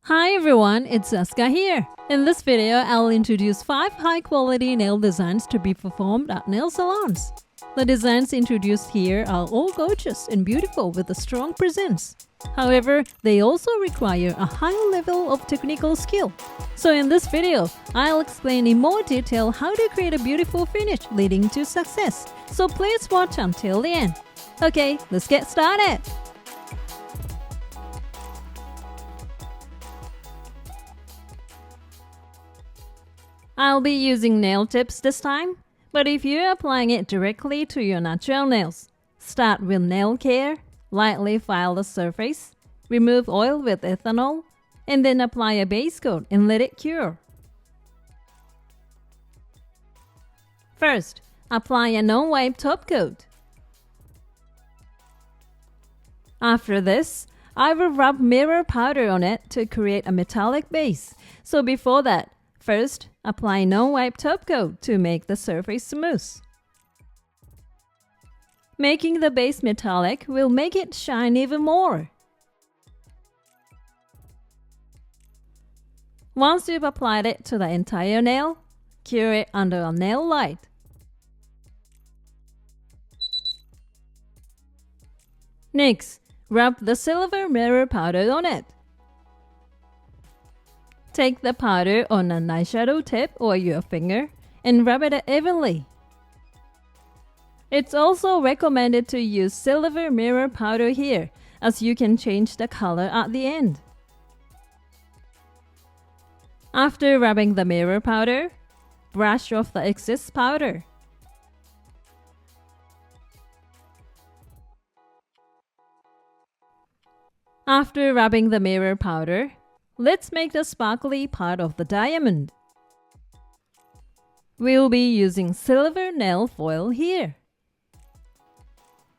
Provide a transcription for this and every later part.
Hi everyone, it's ASKA here. In this video, I'll introduce 5 high-quality nail designs to be performed at nail salons. The designs introduced here are all gorgeous and beautiful with a strong presence. However, they also require a high level of technical skill. So in this video, I'll explain in more detail how to create a beautiful finish leading to success. So please watch until the end. Okay, let's get started. I'll be using nail tips this time, but if you're applying it directly to your natural nails, start with nail care, lightly file the surface, remove oil with ethanol, and then apply a base coat and let it cure. First, apply a non-wipe top coat. After this, I will rub mirror powder on it to create a metallic base. So before that, first, apply non-wipe top coat to make the surface smooth. Making the base metallic will make it shine even more. Once you've applied it to the entire nail, cure it under a nail light. Next, rub the silver mirror powder on it. Take the powder on an eyeshadow tip or your finger and rub it evenly. It's also recommended to use silver mirror powder here, as you can change the color at the end. After rubbing the mirror powder, brush off the excess powder. After rubbing the mirror powder, let's make the sparkly part of the diamond. We'll be using silver nail foil here.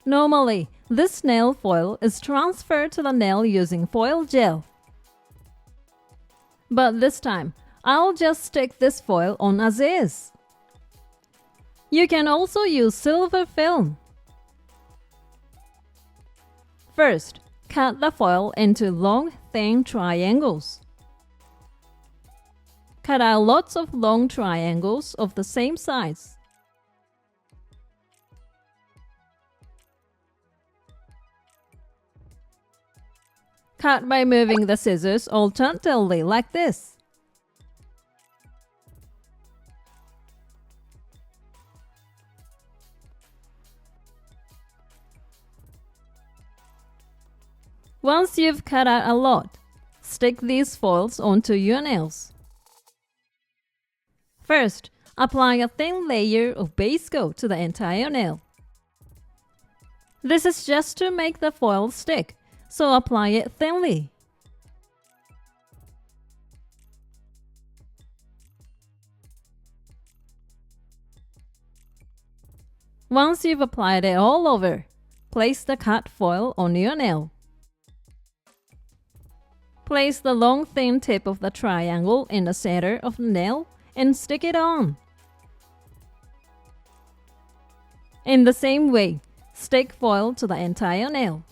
Normally, this nail foil is transferred to the nail using foil gel. But this time, I'll just stick this foil on as is. You can also use silver film. First, cut the foil into long, thin triangles. Cut out lots of long triangles of the same size. Cut by moving the scissors alternately like this. Once you've cut out a lot, stick these foils onto your nails. First, apply a thin layer of base coat to the entire nail. This is just to make the foil stick, so apply it thinly. Once you've applied it all over, place the cut foil on your nail. Place the long thin tip of the triangle in the center of the nail and stick it on. In the same way, stick foil to the entire nail.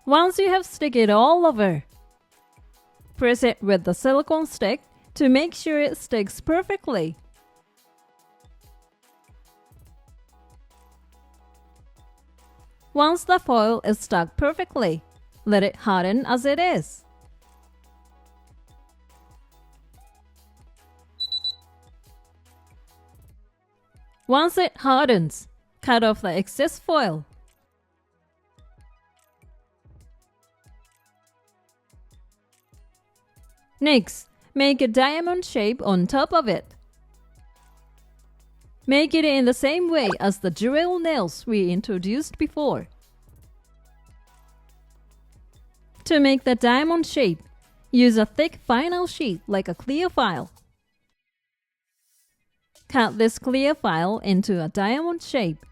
Once you have stick it all over, press it with the silicone stick to make sure it sticks perfectly. Once the foil is stuck perfectly, let it harden as it is. Once it hardens, cut off the excess foil. Next, make a diamond shape on top of it. Make it in the same way as the jewel nails we introduced before. To make the diamond shape, Use a thick vinyl sheet like a clear file. Cut this clear file into a diamond shape.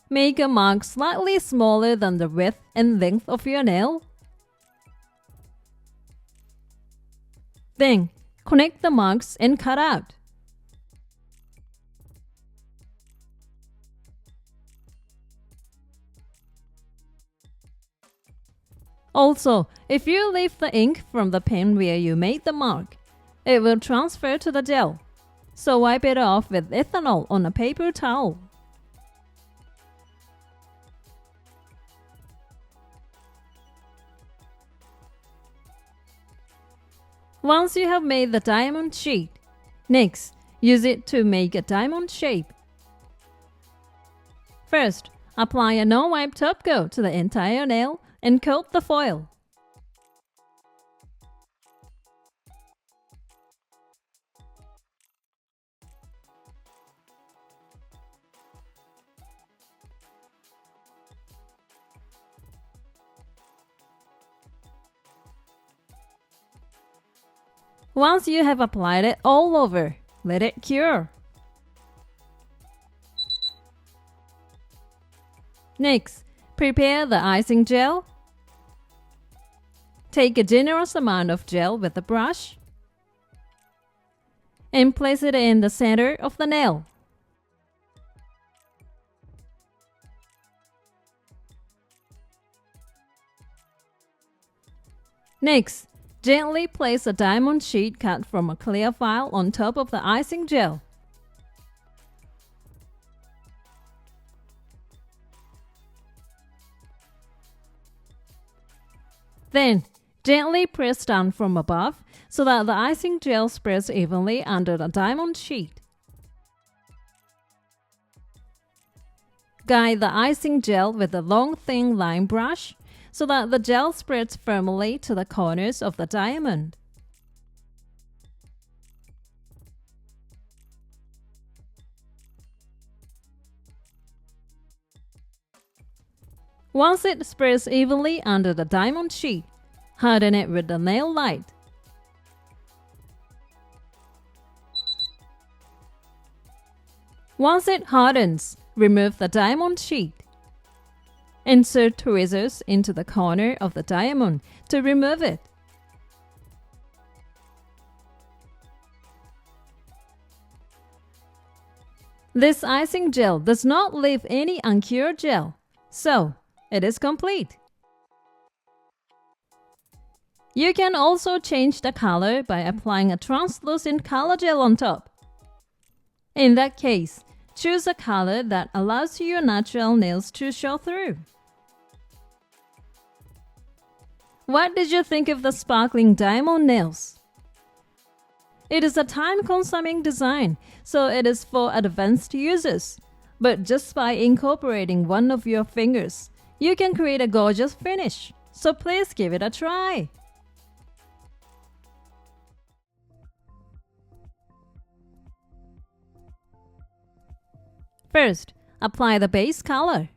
Make a mark slightly smaller than the width and length of your nail. Then, connect the marks and cut out. Also, if you leave the ink from the pen where you made the mark, it will transfer to the gel, so wipe it off with ethanol on a paper towel. Once you have made the diamond sheet, next, use it to make a diamond shape. First, apply a non-wipe top coat to the entire nail and coat the foil. Once you have applied it all over, let it cure. Next, prepare the icing gel. Take a generous amount of gel with a brush and place it in the center of the nail. Next, gently place a diamond sheet cut from a clear file on top of the icing gel. Then, gently press down from above so that the icing gel spreads evenly under the diamond sheet. Guide the icing gel with a long thin line brush so that the gel spreads firmly to the corners of the diamond. Once it spreads evenly under the diamond sheet, harden it with the nail light. Once it hardens, remove the diamond sheet. Insert tweezers into the corner of the diamond to remove it. This icing gel does not leave any uncured gel, so it is complete. You can also change the color by applying a translucent color gel on top. In that case, choose a color that allows your natural nails to show through. What did you think of the sparkling diamond nails? It is a time-consuming design, so it is for advanced users. But just by incorporating one of your fingers, you can create a gorgeous finish. So please give it a try. First, apply the base color.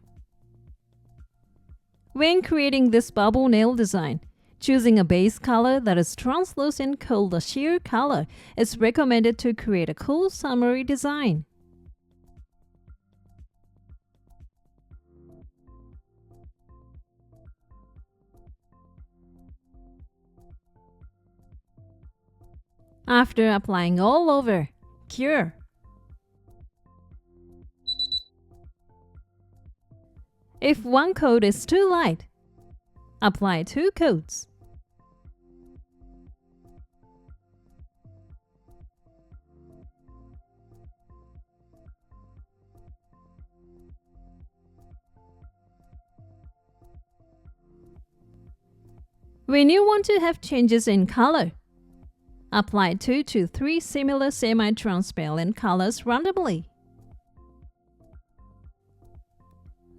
When creating this bubble nail design, choosing a base color that is translucent called a sheer color is recommended to create a cool summery design. After applying all over, cure. If one coat is too light, apply 2 coats. When you want to have changes in color, apply 2 to 3 similar semi-transparent colors randomly.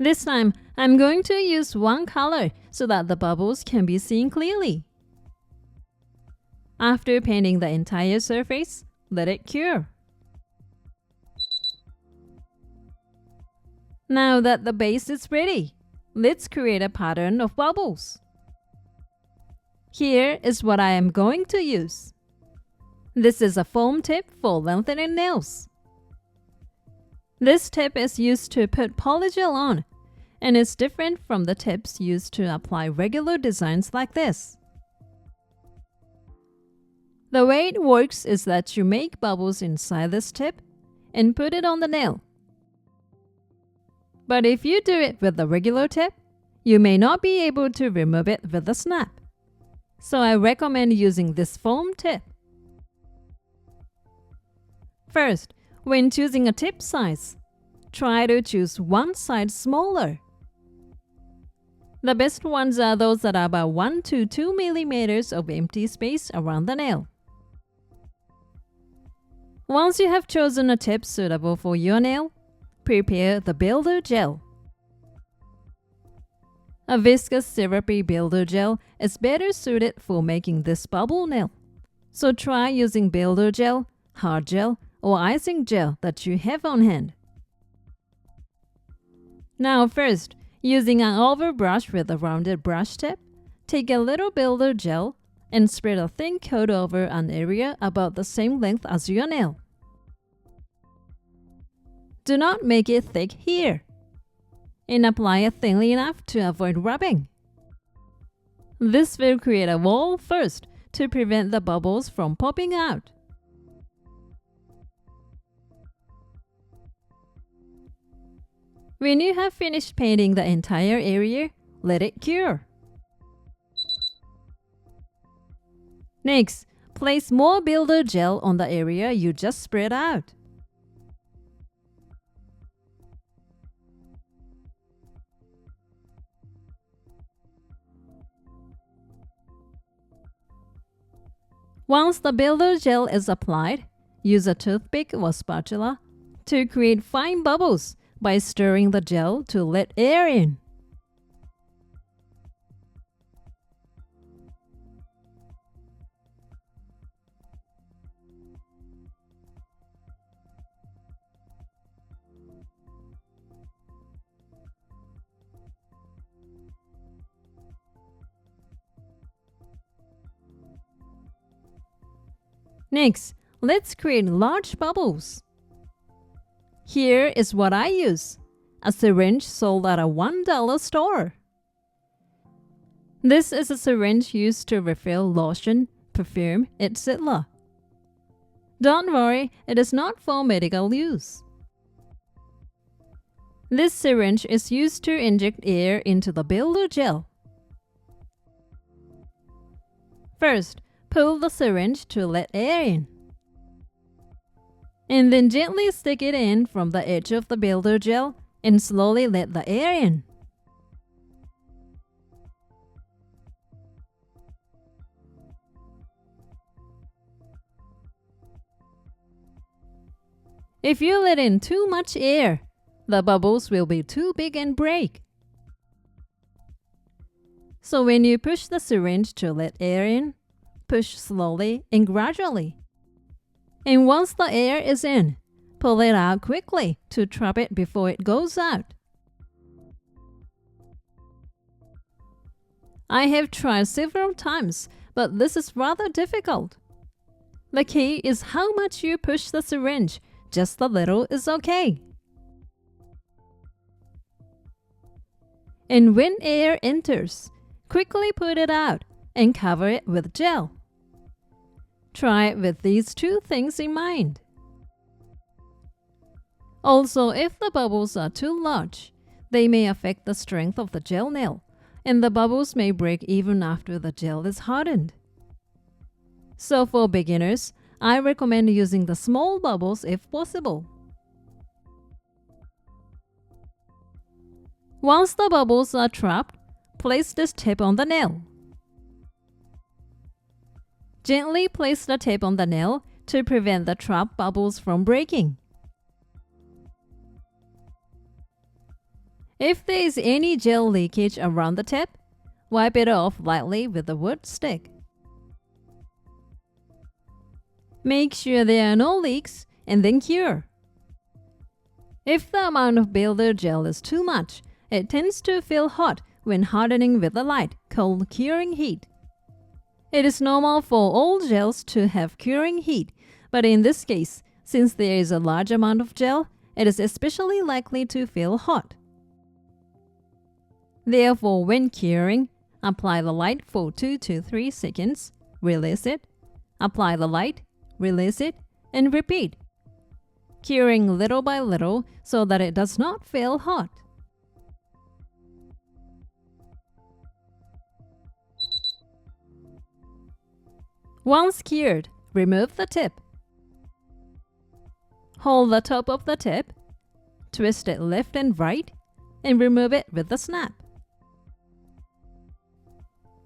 This time, I'm going to use one color so that the bubbles can be seen clearly. After painting the entire surface, let it cure. Now that the base is ready, let's create a pattern of bubbles. Here is what I am going to use. This is a foam tip for lengthening nails. This tip is used to put polygel on and is different from the tips used to apply regular designs like this. The way it works is that you make bubbles inside this tip and put it on the nail. But if you do it with the regular tip, you may not be able to remove it with a snap. So I recommend using this foam tip. First, when choosing a tip size, try to choose one side smaller. The best ones are those that are about 1 to 2 millimeters of empty space around the nail. Once you have chosen a tip suitable for your nail, prepare the builder gel. A viscous syrupy builder gel is better suited for making this bubble nail. So try using builder gel, hard gel, or icing gel that you have on hand. Now first, using an oval brush with a rounded brush tip, take a little builder gel and spread a thin coat over an area about the same length as your nail. Do not make it thick here, and apply it thinly enough to avoid rubbing. This will create a wall first to prevent the bubbles from popping out. When you have finished painting the entire area, let it cure. Next, place more builder gel on the area you just spread out. Once the builder gel is applied, use a toothpick or spatula to create fine bubbles by stirring the gel to let air in. Next, let's create large bubbles. Here is what I use, a syringe sold at a $1 store. This is a syringe used to refill lotion, perfume, etc. Don't worry, it is not for medical use. This syringe is used to inject air into the builder gel. First, pull the syringe to let air in, and then gently stick it in from the edge of the builder gel and slowly let the air in. If you let in too much air, the bubbles will be too big and break. So when you push the syringe to let air in, push slowly and gradually. And once the air is in, pull it out quickly to trap it before it goes out. I have tried several times, but this is rather difficult. The key is how much you push the syringe. Just a little is okay. And when air enters, quickly put it out and cover it with gel. Try it with these two things in mind. Also, if the bubbles are too large, they may affect the strength of the gel nail, and the bubbles may break even after the gel is hardened. So for beginners, I recommend using the small bubbles if possible. Once the bubbles are trapped, place this tip on the nail. Gently place the tip on the nail to prevent the trapped bubbles from breaking. If there is any gel leakage around the tip, wipe it off lightly with a wood stick. Make sure there are no leaks and then cure. If the amount of builder gel is too much, it tends to feel hot when hardening with a light, cold curing heat. It is normal for all gels to have curing heat, but in this case, since there is a large amount of gel, it is especially likely to feel hot. Therefore, when curing, apply the light for 2 to 3 seconds, release it, apply the light, release it, and repeat, curing little by little so that it does not feel hot. Once cured, remove the tip. Hold the top of the tip, twist it left and right, and remove it with a snap.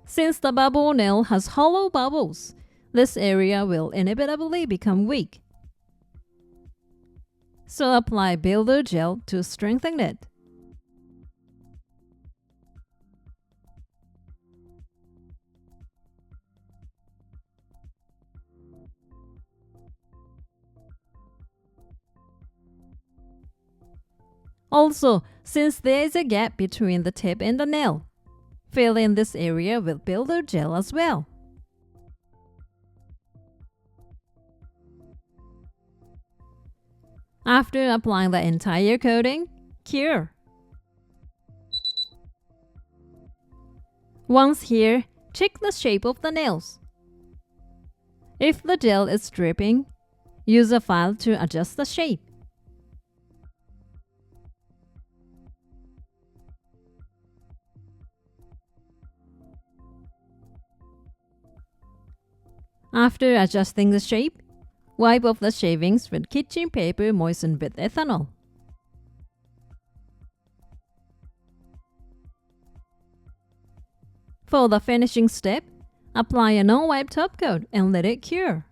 Since the bubble nail has hollow bubbles, this area will inevitably become weak. So apply builder gel to strengthen it. Also, since there is a gap between the tip and the nail, fill in this area with builder gel as well. After applying the entire coating, cure. Once here, check the shape of the nails. If the gel is dripping, use a file to adjust the shape. After adjusting the shape, wipe off the shavings with kitchen paper moistened with ethanol. For the finishing step, apply a non-wipe top coat and let it cure.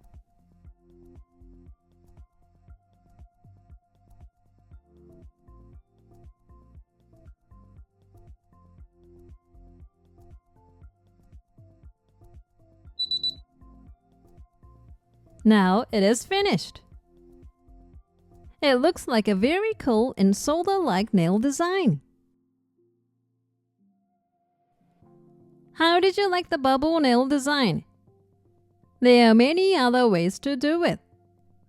Now it is finished. It looks like a very cool and solder-like nail design. How did you like the bubble nail design? There are many other ways to do it,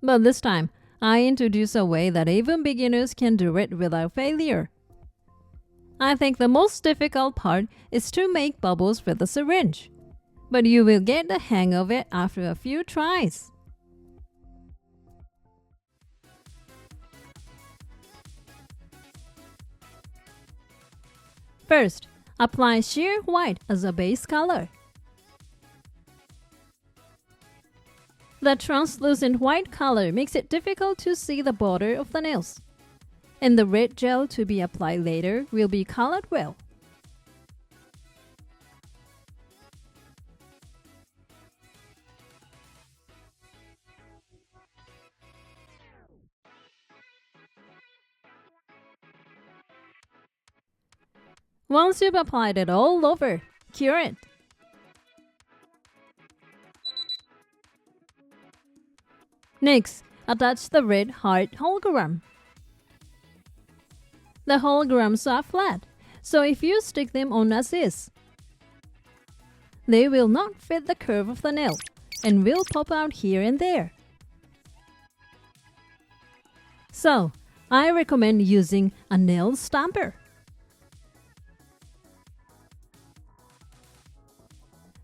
but this time I introduce a way that even beginners can do it without failure. I think the most difficult part is to make bubbles with a syringe, but you will get the hang of it after a few tries. First, apply sheer white as a base color. The translucent white color makes it difficult to see the border of the nails, and the red gel to be applied later will be colored well. Once you've applied it all over, cure it. Next, attach the red heart hologram. The holograms are flat, so if you stick them on as is, they will not fit the curve of the nail and will pop out here and there. So, I recommend using a nail stamper.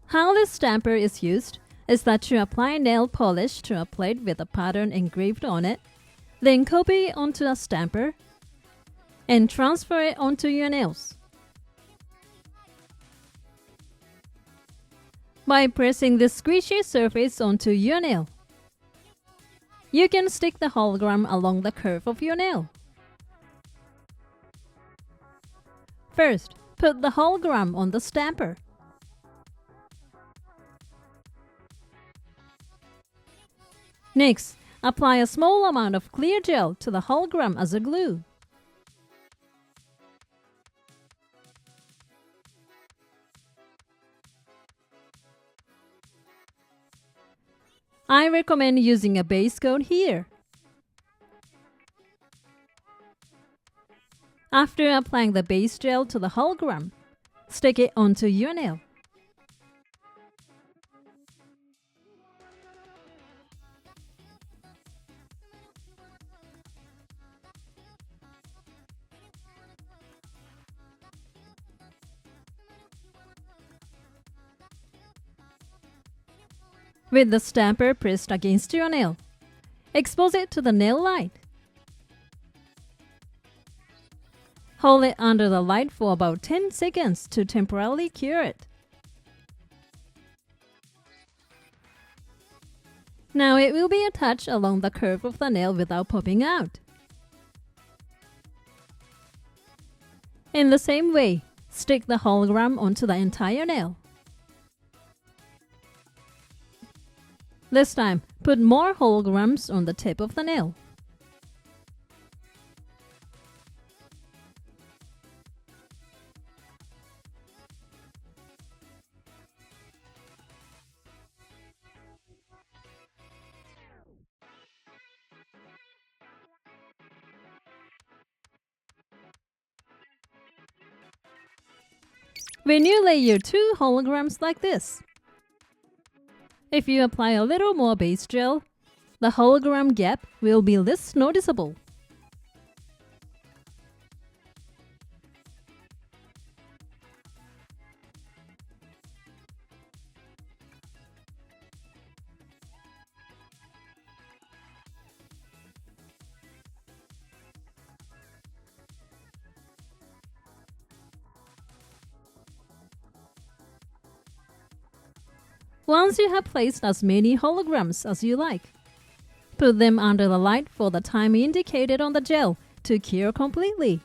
How this stamper is used is that you apply nail polish to a plate with a pattern engraved on it, then copy it onto a stamper, and transfer it onto your nails. By pressing this squishy surface onto your nail, you can stick the hologram along the curve of your nail. First, put the hologram on the stamper. Next, apply a small amount of clear gel to the hologram as a glue. I recommend using a base coat here. After applying the base gel to the hologram, stick it onto your nail. with the stamper pressed against your nail. Expose it to the nail light. Hold it under the light for about 10 seconds to temporarily cure it. Now it will be attached along the curve of the nail without popping out. In the same way, stick the hologram onto the entire nail. This time, put more holograms on the tip of the nail. When you layer 2 holograms like this, if you apply a little more base gel, the hologram gap will be less noticeable. Once you have placed as many holograms as you like, put them under the light for the time indicated on the gel to cure completely.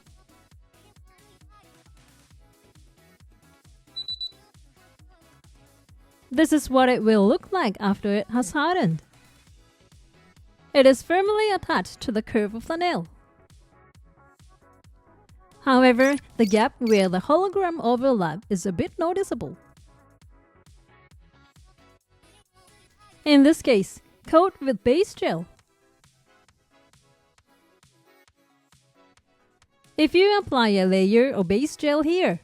This is what it will look like after it has hardened. It is firmly attached to the curve of the nail. However, the gap where the hologram overlap is a bit noticeable. In this case, coat with base gel. If you apply a layer of base gel here,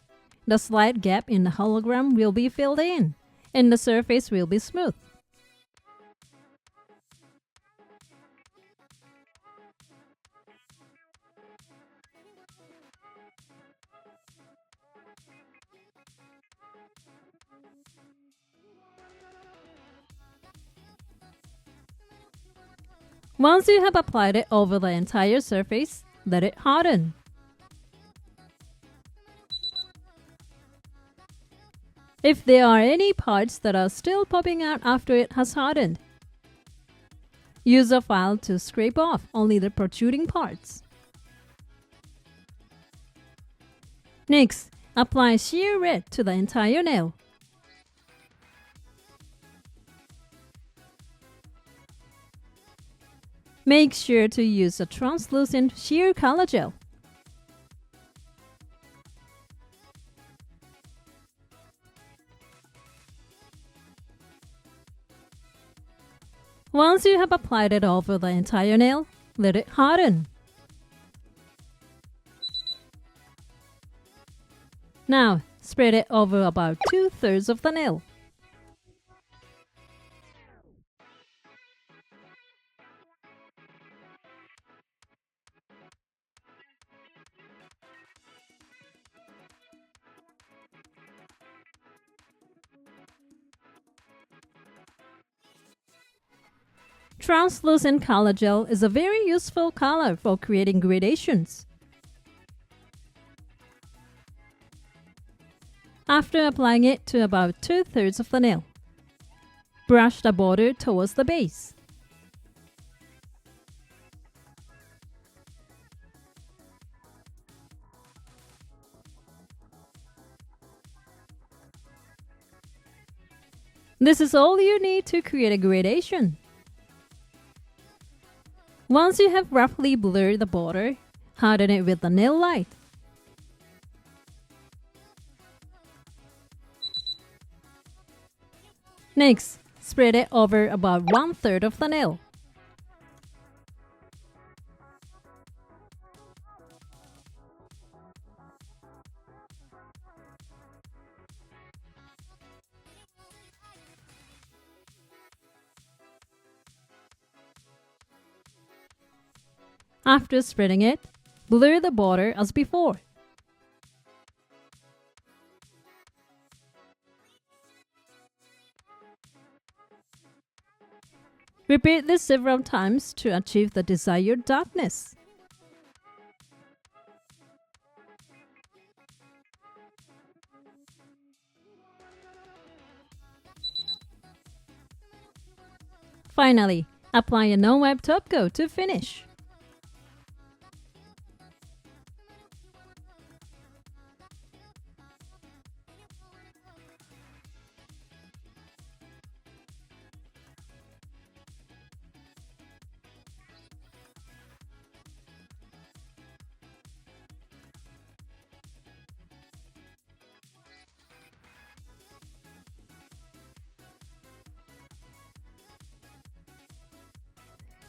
the slight gap in the hologram will be filled in, and the surface will be smooth. Once you have applied it over the entire surface, let it harden. If there are any parts that are still popping out after it has hardened, use a file to scrape off only the protruding parts. Next, apply sheer red to the entire nail. Make sure to use a translucent sheer color gel. Once you have applied it over the entire nail, let it harden. Now, spread it over about 2/3 of the nail. Translucent color gel is a very useful color for creating gradations. After applying it to about 2/3 of the nail, brush the border towards the base. This is all you need to create a gradation. Once you have roughly blurred the border, harden it with the nail light. Next, spread it over about 1/3 of the nail. After spreading it, blur the border as before. Repeat this several times to achieve the desired darkness. Finally, apply a non-wipe top coat to finish.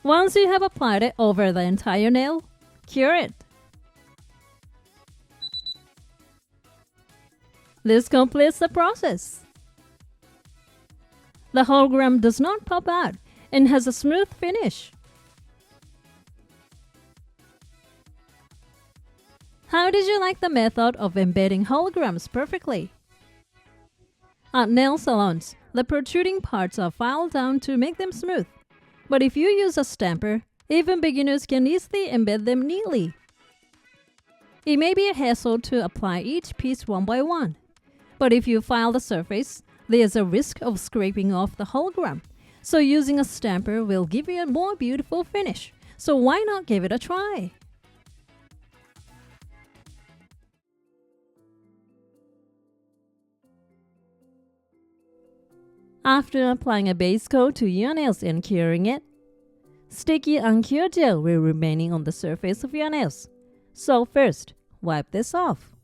Once you have applied it over the entire nail, cure it. This completes the process. The hologram does not pop out and has a smooth finish. How did you like the method of embedding holograms perfectly? At nail salons, the protruding parts are filed down to make them smooth. But if you use a stamper, even beginners can easily embed them neatly. It may be a hassle to apply each piece one by one, but if you file the surface, there's a risk of scraping off the hologram. So using a stamper will give you a more beautiful finish. So why not give it a try? After applying a base coat to your nails and curing it, sticky uncured gel will remain on the surface of your nails. So first, wipe this off.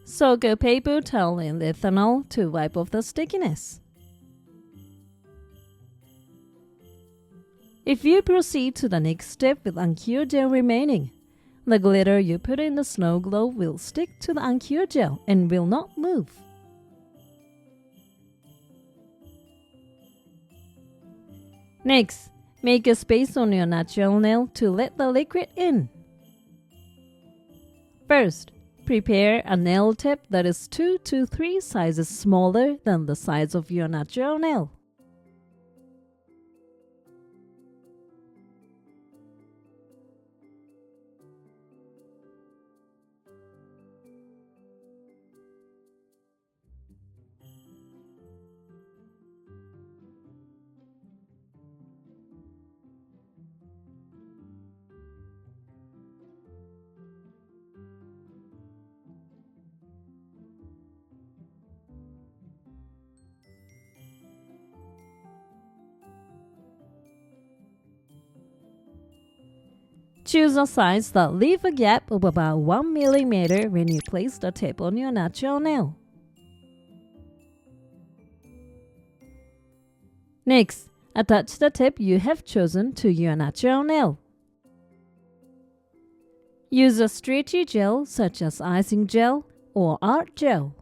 Soak a paper towel in ethanol to wipe off the stickiness. If you proceed to the next step with uncured gel remaining, the glitter you put in the snow globe will stick to the uncured gel and will not move. Next, make a space on your natural nail to let the liquid in. First, prepare a nail tip that is 2 to 3 sizes smaller than the size of your natural nail. Choose a size that leaves a gap of about 1 mm when you place the tip on your natural nail. Next, attach the tip you have chosen to your natural nail. Use a stretchy gel such as icing gel or art gel,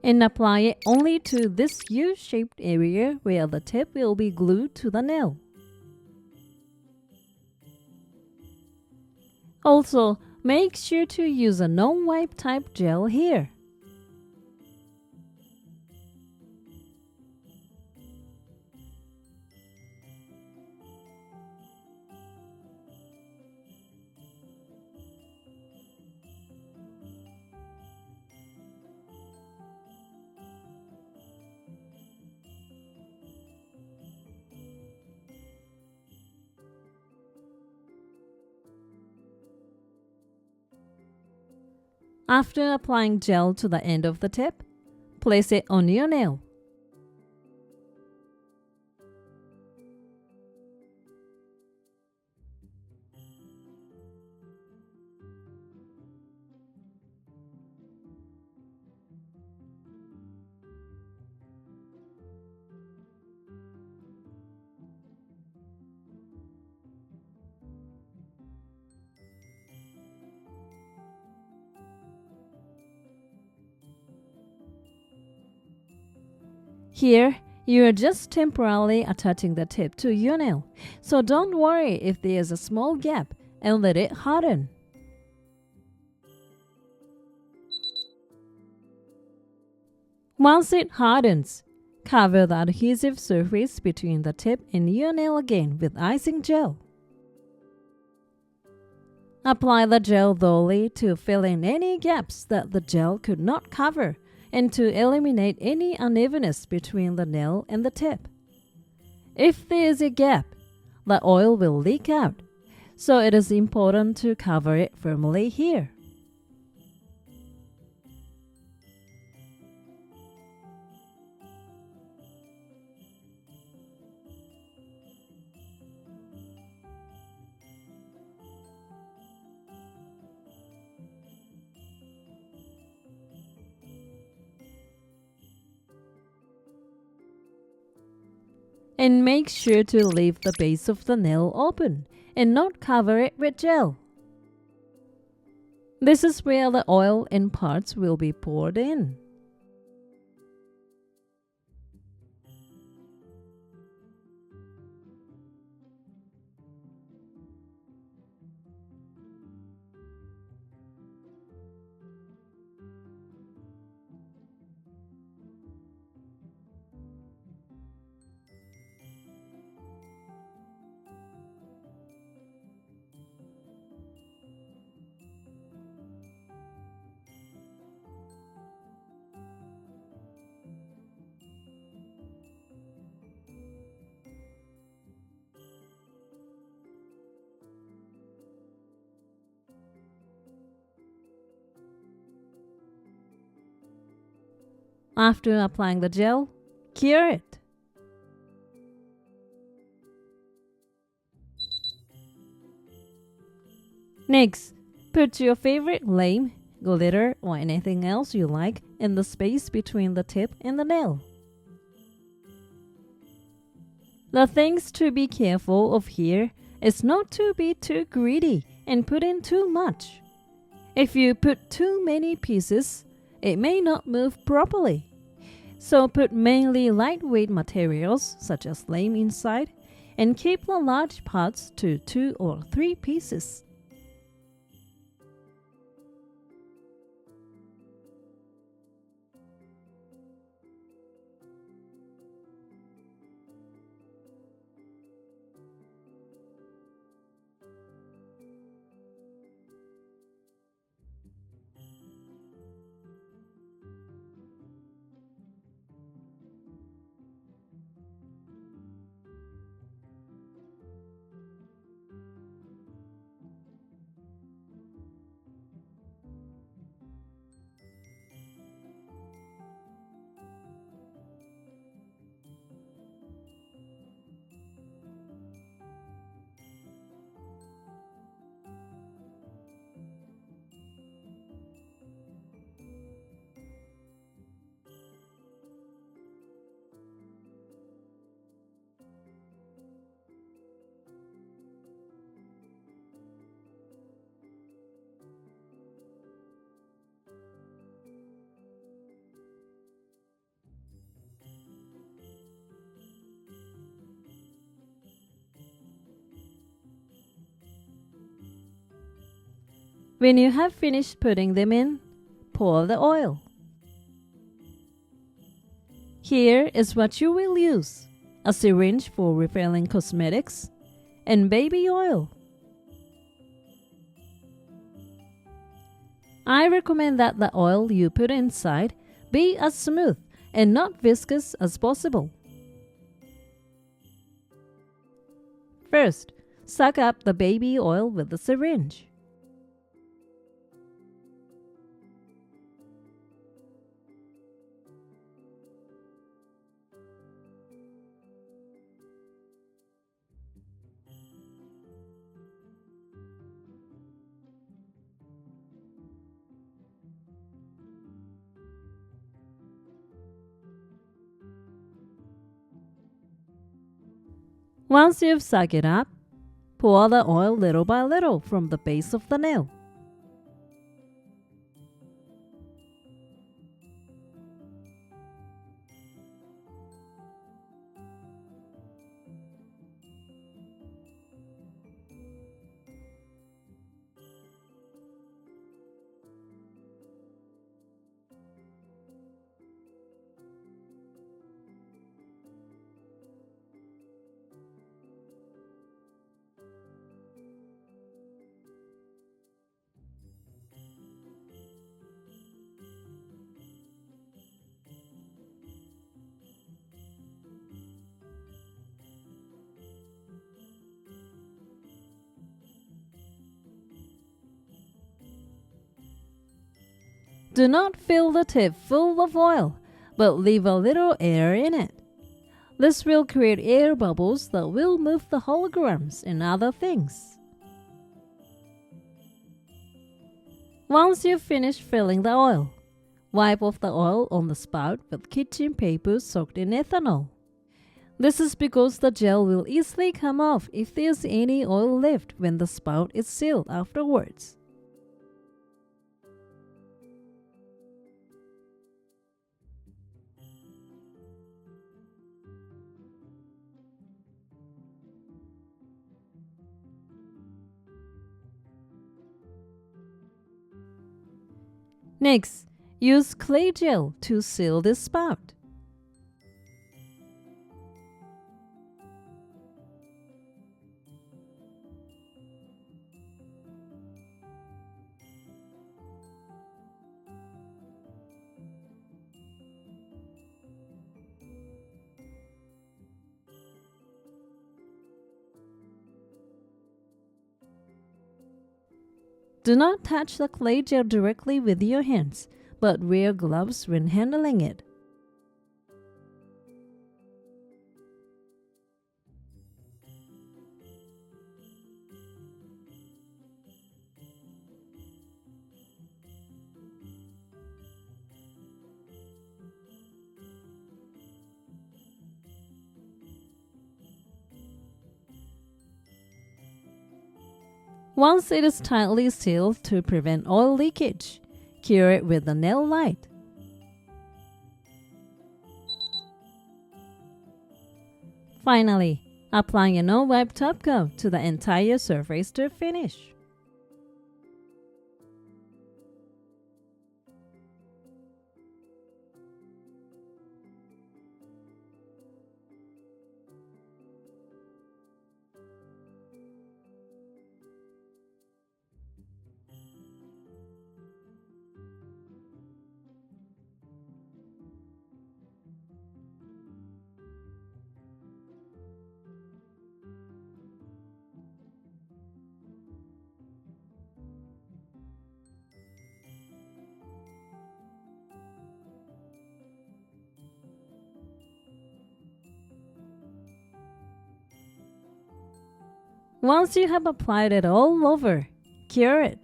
and apply it only to this U-shaped area where the tip will be glued to the nail. Also, make sure to use a non-wipe type gel here. After applying gel to the end of the tip, place it on your nail. Here, you are just temporarily attaching the tip to your nail, so don't worry if there is a small gap and let it harden. Once it hardens, Cover the adhesive surface between the tip and your nail again with icing gel. Apply the gel thoroughly to fill in any gaps that the gel could not cover and to eliminate any unevenness between the nail and the tip. If there is a gap, the oil will leak out, so it is important to cover it firmly here. And make sure to leave the base of the nail open and not cover it with gel. This is where the oil and parts will be poured in. After applying the gel, cure it. Next, put your favorite lame, glitter, or anything else you like in the space between the tip and the nail. The things to be careful of here is not to be too greedy and put in too much. If you put too many pieces, it may not move properly. So put mainly lightweight materials such as lame inside and keep the large parts to 2 or 3 pieces. When you have finished putting them in, pour the oil. Here is what you will use: a syringe for refilling cosmetics and baby oil. I recommend that the oil you put inside be as smooth and not viscous as possible. First, suck up the baby oil with the syringe. Once you've sucked it up, pour the oil little by little from the base of the nail. Do not fill the tip full of oil, but leave a little air in it. This will create air bubbles that will move the holograms and other things. Once you finish filling the oil, wipe off the oil on the spout with kitchen paper soaked in ethanol. This is because the gel will easily come off if there's any oil left when the spout is sealed afterwards. Next, use clay gel to seal this spout. Do not touch the clay gel directly with your hands, but wear gloves when handling it. Once it is tightly sealed to prevent oil leakage, cure it with a nail light. Finally, apply a non-wipe top coat to the entire surface to finish. Once you have applied it all over, cure it.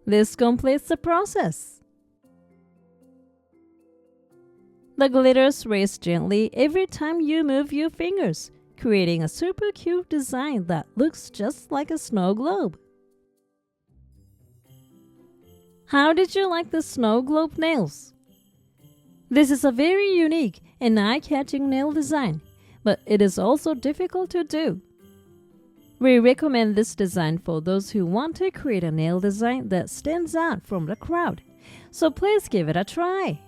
This completes the process. The glitters raise gently every time you move your fingers, creating a super cute design that looks just like a snow globe. How did you like the snow globe nails? This is a very unique and eye-catching nail design, but it is also difficult to do. We recommend this design for those who want to create a nail design that stands out from the crowd, so please give it a try.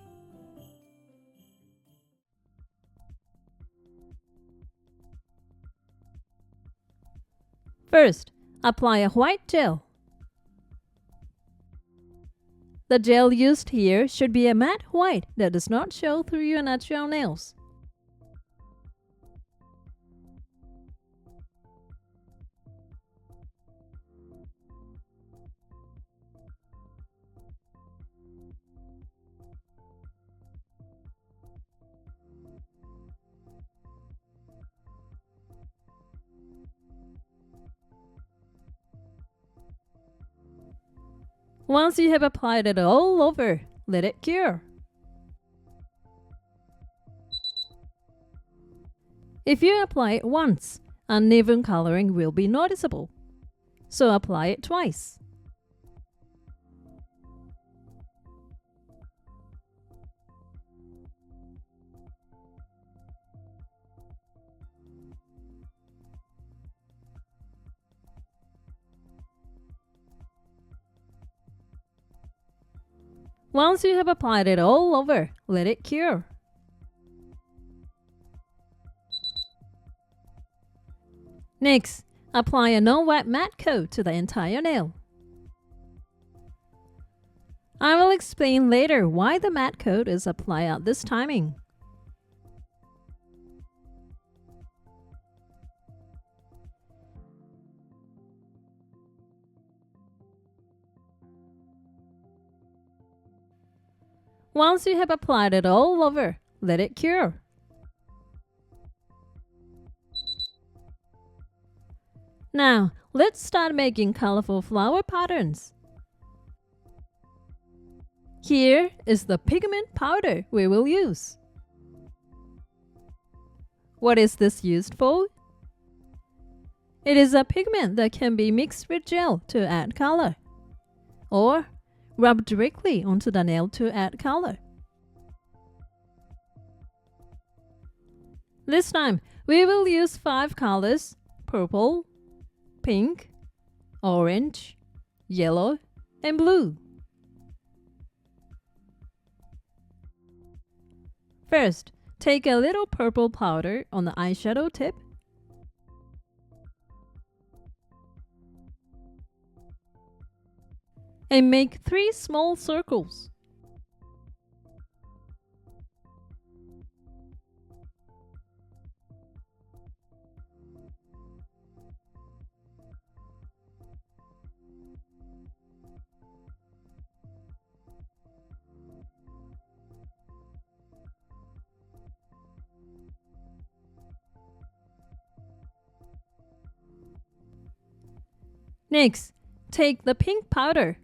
First, apply a white gel. The gel used here should be a matte white that does not show through your natural nails. Once you have applied it all over, let it cure. If you apply it once, uneven coloring will be noticeable, so apply it twice. Once you have applied it all over, let it cure. Next, apply a non-wet matte coat to the entire nail. I will explain later why the matte coat is applied at this timing. Once you have applied it all over, let it cure. Now, let's start making colorful flower patterns. Here is the pigment powder we will use. What is this used for? It is a pigment that can be mixed with gel to add color, or rubbed directly onto the nail to add color. This time, we will use 5 colors: purple, pink, orange, yellow, and blue. First, take a little purple powder on the eyeshadow tip. And make 3 small circles. Next, take the pink powder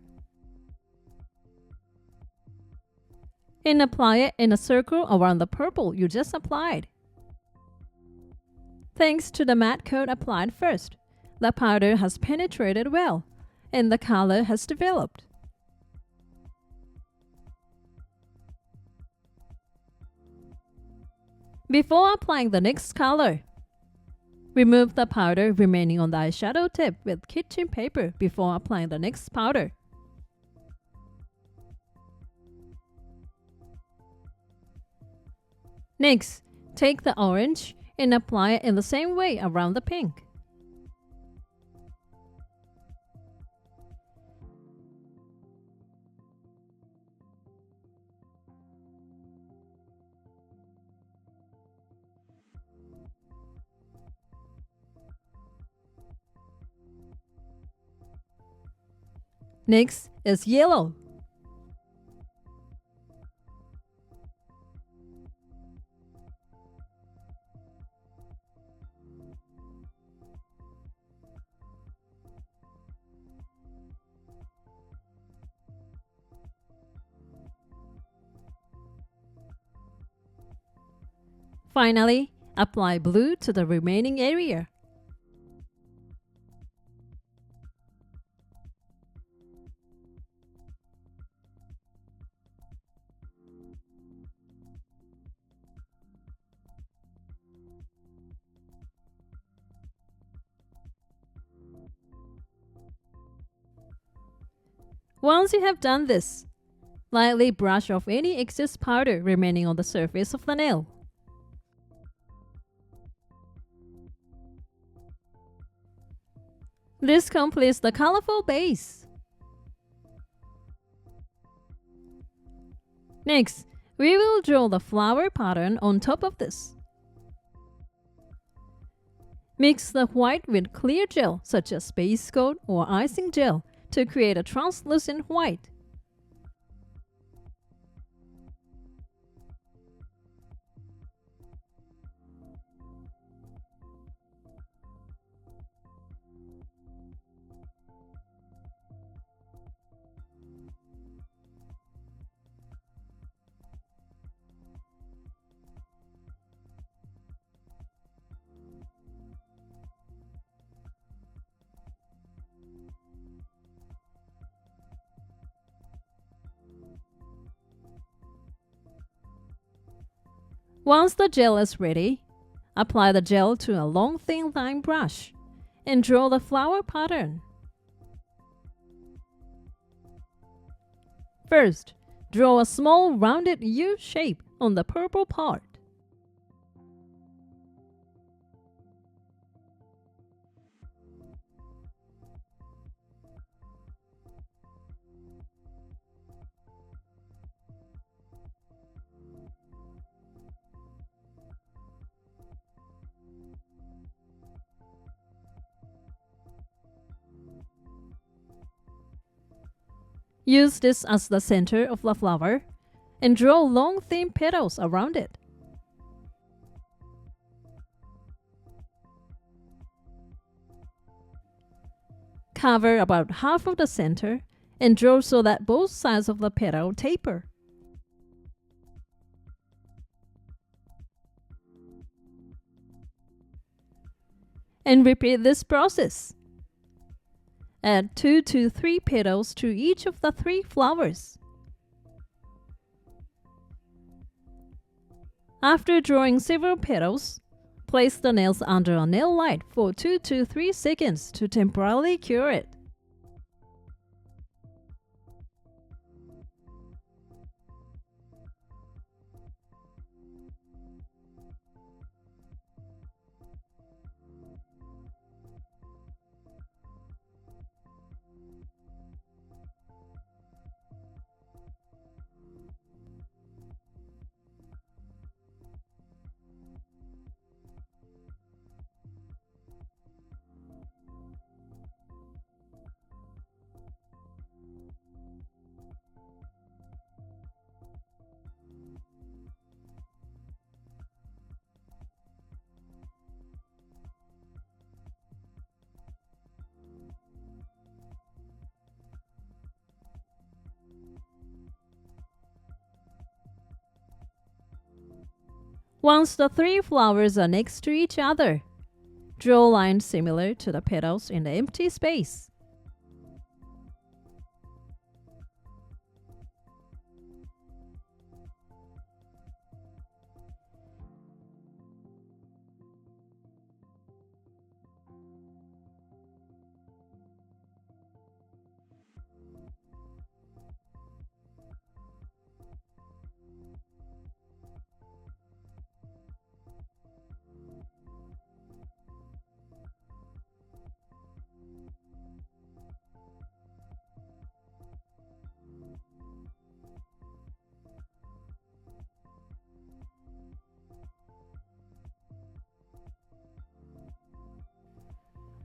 and apply it in a circle around the purple you just applied. Thanks to the matte coat applied first, the powder has penetrated well and the color has developed. Before applying the next color, remove the powder remaining on the eyeshadow tip with kitchen paper before applying the next powder. Next, take the orange and apply it in the same way around the pink. Next is yellow. Finally, apply blue to the remaining area. Once you have done this, lightly brush off any excess powder remaining on the surface of the nail. This completes the colorful base. Next, we will draw the flower pattern on top of this. Mix the white with clear gel such as base coat or icing gel to create a translucent white. Once the gel is ready, apply the gel to a long thin line brush and draw the flower pattern. First, draw a small rounded U shape on the purple part. Use this as the center of the flower and draw long thin petals around it. Cover about half of the center and draw so that both sides of the petal taper. And repeat this process. Add 2 to 3 petals to each of the 3 flowers. After drawing several petals, place the nails under a nail light for 2 to 3 seconds to temporarily cure it. Once the 3 flowers are next to each other, draw lines similar to the petals in the empty space.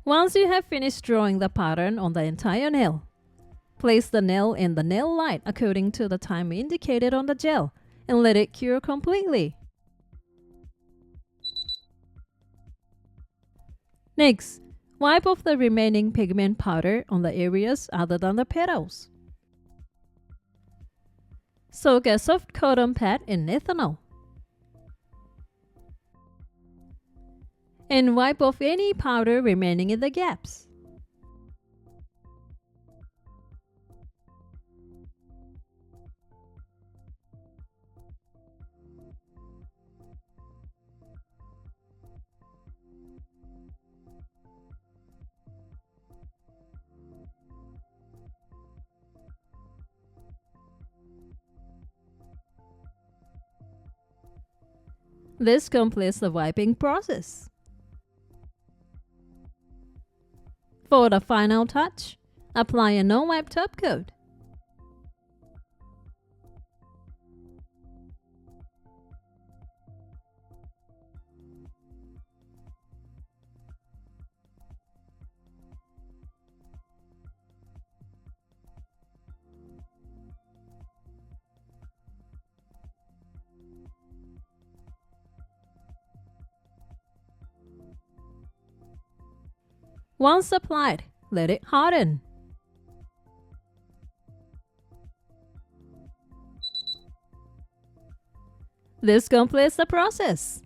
Once you have finished drawing the pattern on the entire nail, place the nail in the nail light according to the time indicated on the gel and let it cure completely. Next, wipe off the remaining pigment powder on the areas other than the petals. Soak a soft cotton pad in ethanol. And wipe off any powder remaining in the gaps. This completes the wiping process. For the final touch, apply a non-wipe top coat. Once applied, let it harden. This completes the process.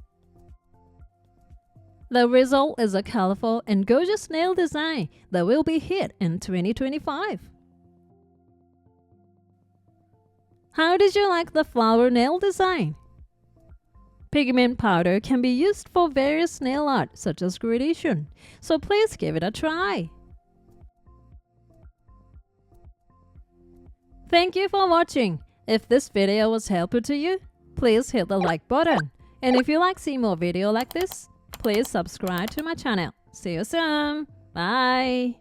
The result is a colorful and gorgeous nail design that will be hit in 2025. How did you like the flower nail design? Pigment powder can be used for various nail art such as gradation, so please give it a try. Thank you for watching. If this video was helpful to you, please hit the like button. And if you like to see more videos like this, please subscribe to my channel. See you soon. Bye.